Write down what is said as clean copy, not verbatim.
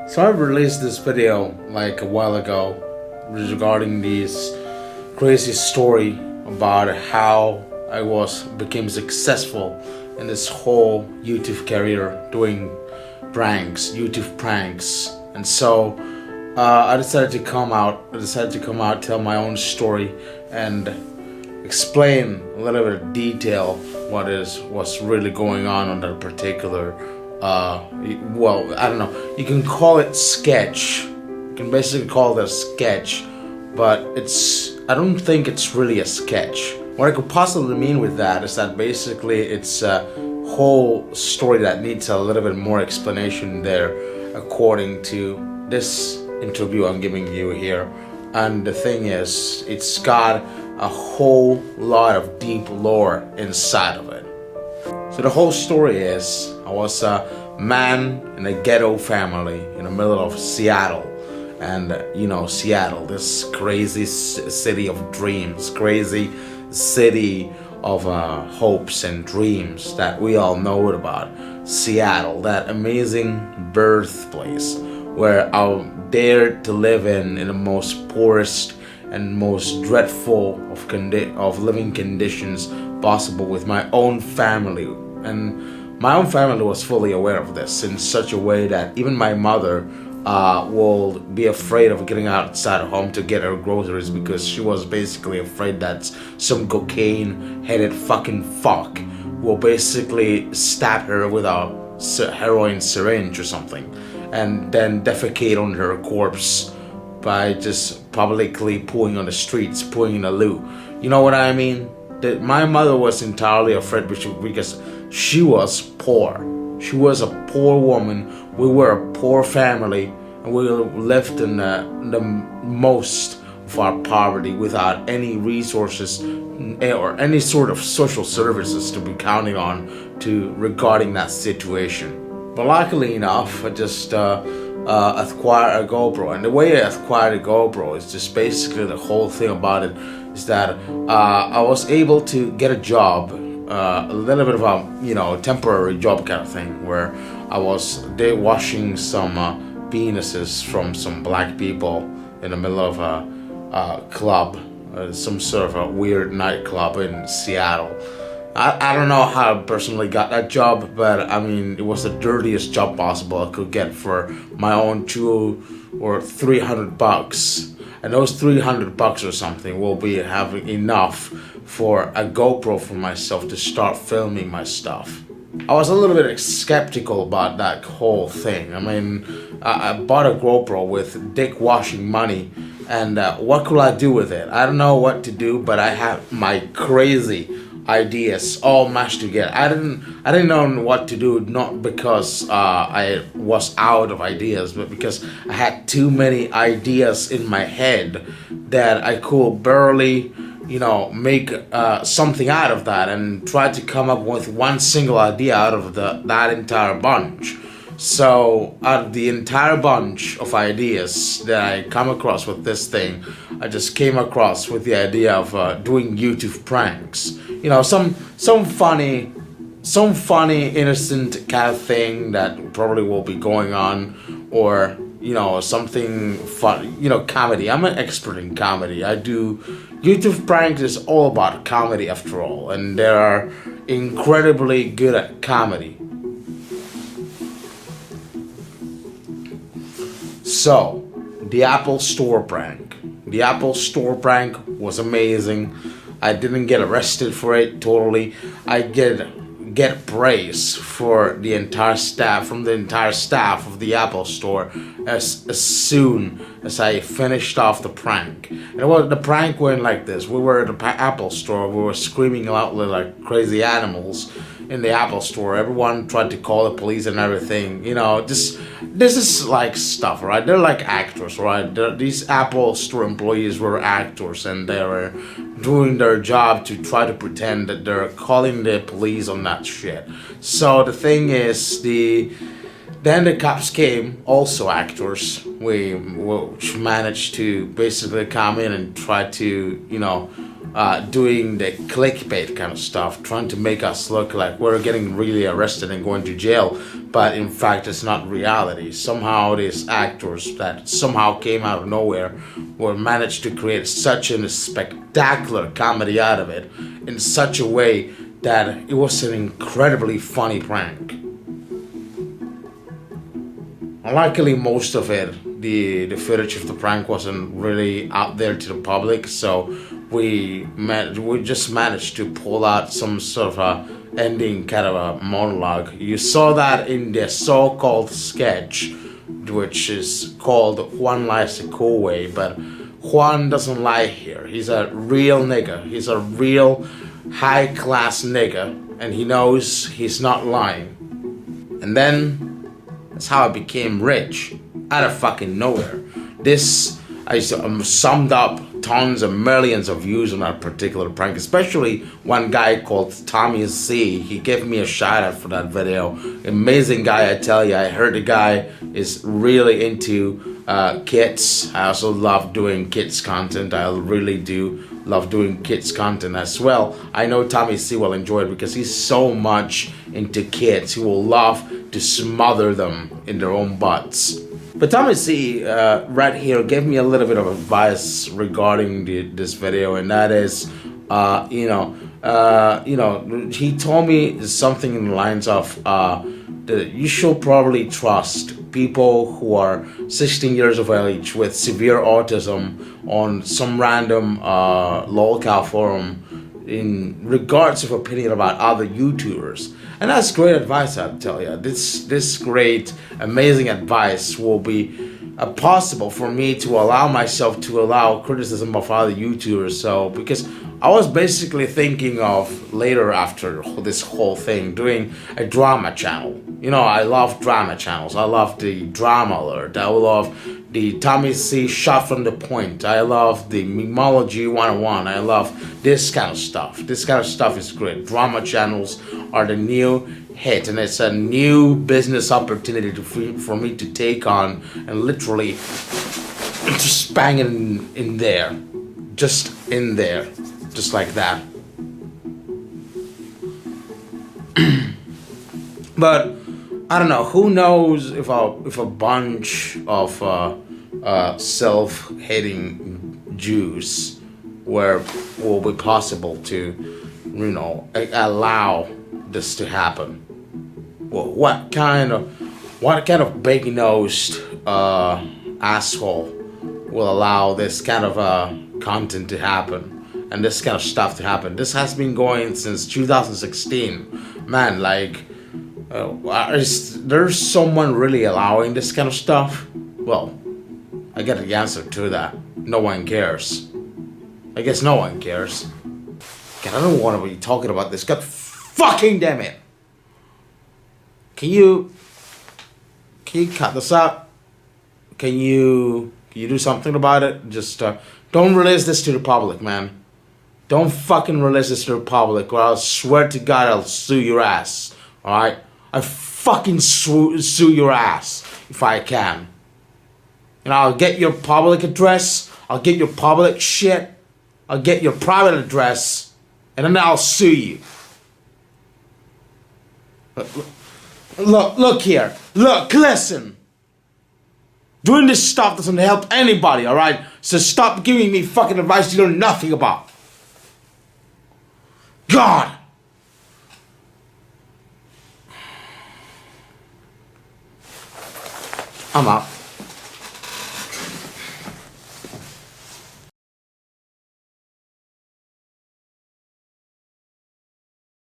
So I released this video like a while ago regarding this crazy story about how I became successful in this whole YouTube career doing YouTube pranks, and so I decided to come out, tell my own story, and explain a little bit of detail what's really going on that particular well, I don't know, you can call it sketch. You can basically call it a sketch, but I don't think it's really a sketch. What I could possibly mean with that is that basically it's a whole story that needs a little bit more explanation there, according to this interview I'm giving you here. And the thing is, it's got a whole lot of deep lore inside of it. So the whole story is, I was a man in a ghetto family in the middle of Seattle. And Seattle, this crazy city of dreams, crazy city of hopes and dreams that we all know about. Seattle, that amazing birthplace where I dared to live in the most poorest and most dreadful of living conditions possible with my own family. And my own family was fully aware of this in such a way that even my mother will be afraid of getting outside of home to get her groceries, because she was basically afraid that some cocaine-headed fucking fuck will basically stab her with a heroin syringe or something, and then defecate on her corpse by just publicly pooing on the streets, pooing in the loo. You know what I mean? That my mother was entirely afraid because she was poor. She was a poor woman. We were a poor family, and we lived in the most of our poverty without any resources or any sort of social services to be counting on regarding that situation. But luckily enough, I just acquired a GoPro, and the way I acquired a GoPro is just basically, the whole thing about it is that I was able to get a job, a little bit of a temporary job kind of thing, where I was washing some penises from some black people in the middle of a club, some sort of a weird nightclub in Seattle. I don't know how I personally got that job, but I mean, it was the dirtiest job possible I could get for my own $200 or $300. And those $300 or something will be having enough for a GoPro for myself to start filming my stuff. I was a little bit skeptical about that whole thing. I mean, I bought a GoPro with dick washing money, and what could I do with it? I don't know what to do, but I have my crazy ideas all mashed together. I didn't know what to do, not because I was out of ideas, but because I had too many ideas in my head that I could barely make something out of that, and try to come up with one single idea out of that entire bunch. So out of the entire bunch of ideas that I come across with this thing, I just came across with the idea of doing YouTube pranks. Some funny, innocent kind of thing that probably will be going on, or something fun, comedy. I'm an expert in comedy. I do YouTube pranks is all about comedy after all, and they are incredibly good at comedy. So, the Apple Store prank. The Apple Store prank was amazing. I didn't get arrested for it totally. I get praise from the entire staff of the Apple Store as soon as I finished off the prank. And the prank went like this. We were at the Apple Store. We were screaming loudly like crazy animals in the Apple Store. Everyone tried to call the police and everything. This is like stuff, right? They're like actors, right? These Apple Store employees were actors, and they were doing their job to try to pretend that they're calling the police on that shit. So the thing is, then the cops came, also actors, which managed to basically come in and try to, doing the clickbait kind of stuff, trying to make us look like we're getting really arrested and going to jail, but in fact it's not reality. Somehow these actors that somehow came out of nowhere were managed to create such a spectacular comedy out of it in such a way that it was an incredibly funny prank. Luckily, most of it, the footage of the prank wasn't really out there to the public, so we just managed to pull out some sort of a ending kind of a monologue. You saw that in the so-called sketch, which is called Juan Lies a Cool Way, but Juan doesn't lie here. He's a real nigga. He's a real high-class nigga, and he knows he's not lying. And then that's how I became rich, out of fucking nowhere. I summed up tons of millions of views on that particular prank, especially one guy called Tommy C. He gave me a shout out for that video. Amazing guy, I tell you. I heard the guy is really into kids. I also love doing kids content. I really do love doing kids content as well. I know Tommy C will enjoy it because he's so much into kids. He will love to smother them in their own butts. But Tommy C right here gave me a little bit of advice regarding this video, and that is, he told me something in the lines of that you should probably trust people who are 16 years of age with severe autism on some random lolcow forum in regards of opinion about other YouTubers. And that's great advice, I'll tell you. This great, amazing advice will be possible for me to allow myself to allow criticism of other YouTubers. So, because I was basically thinking of later after this whole thing doing a drama channel. You know, I love drama channels. I love the Drama Alert. I love the Tommy C Shot from the Point. I love the Memology 101. I love this kind of stuff. This kind of stuff is great. Drama channels are the new hit, and it's a new business opportunity for me to take on and literally just bang it in there. Just in there. Just like that. But I don't know. Who knows if a bunch of self-hating Jews will be possible to, allow this to happen. Well, what kind of big-nosed asshole will allow this kind of content to happen? And this kind of stuff to happen. This has been going since 2016. Man, like, is there someone really allowing this kind of stuff? Well, I get the answer to that. No one cares. I guess no one cares. God, I don't want to be talking about this. God fucking damn it. Can you cut this out? Can you do something about it? Just don't release this to the public, man. Don't fucking release this to the public, or I'll swear to God I'll sue your ass. Alright? I fucking sue your ass if I can. And I'll get your public address, I'll get your public shit, I'll get your private address, and then I'll sue you. Look here. Look, listen. Doing this stuff doesn't help anybody, alright? So stop giving me fucking advice you know nothing about. God! I'm out.